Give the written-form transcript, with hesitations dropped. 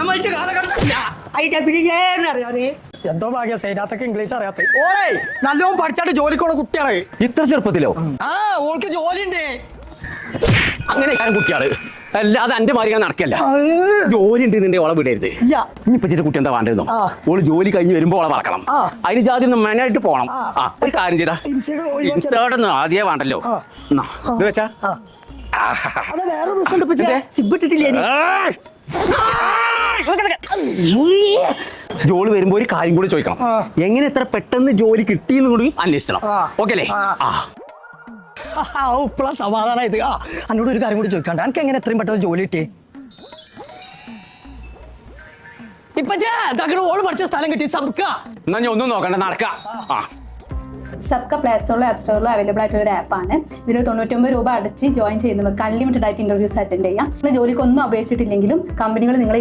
സമ്മതിച്ച കാലഘട്ടത്തില്ല. എന്തോ ഭാഗ്യ സൈനാത്തൊക്കെ ഇംഗ്ലീഷ് അറിയാത്ത ഓളെ നല്ലോണം പഠിച്ചാട്ട് ജോലിക്കുള്ള കുട്ടിയാണ്. ഇത്ര ചെറുപ്പത്തിലോ? ആ ഓൾക്ക് ജോലി ഉണ്ട്. അങ്ങനെ കാര്യം കുട്ടിയാണ്, അല്ലാതെ എന്റെ മാറി ഞാൻ നടക്കല്ല. ജോലി ഉണ്ട് നിന്റെ ഓളെ വിടരുത്. ഇനിയിപ്പോ ചില കുട്ടി എന്താ വേണ്ടിരുന്നോ? ഓള് ജോലി കഴിഞ്ഞ് വരുമ്പോ ഓളെ വളക്കണം. അതിന് ജാതി ഒന്ന് മെനായിട്ട് പോകണം. ഒരു കാര്യം ചെയ്താ ഇൻസ്റ്റോടൊന്നും ആദ്യമേ വേണ്ടല്ലോ. ഇത് വെച്ചാ ജോലി വരുമ്പോ ഒരു കാര്യം കൂടി ചോദിക്കണം. എങ്ങനെ ഇത്ര പെട്ടെന്ന് ജോലി കിട്ടിയെന്ന് കൂടി അന്വേഷിക്കണം. ഓക്കെ അല്ലേ? ഇപ്പളാ സമാധാനം ഇത്. എന്നോട് ഒരു കാര്യം കൂടി ചോദിക്കണ്ട, എനിക്ക് എങ്ങനെ എത്രയും പെട്ടെന്ന് ജോലി കിട്ടി? ഇപ്പൊ ഓള് പഠിച്ച സ്ഥലം കിട്ടി. സബ്ക എന്നാ ഞാൻ ഒന്നും നോക്കണ്ട, നടക്കാം. സബ്ക പ്ലേ സ്റ്റോറിലും ആപ്പ് സ്റ്റോറിലും അവൈലബിൾ ആയിട്ടുള്ള ഒരു ആപ്പാണ്. ഇതിൽ 99 രൂപ അടച്ച് ജോയിൻ ചെയ്യുന്നവർക്ക് അൺലിമിറ്റഡ് ആയിട്ട് ഇന്റർവ്യൂസ് അറ്റൻഡ് ചെയ്യാം. നിങ്ങൾ ജോലിക്കൊന്നും അപേക്ഷിച്ചിട്ടില്ലെങ്കിലും കമ്പനികൾ നിങ്ങളെ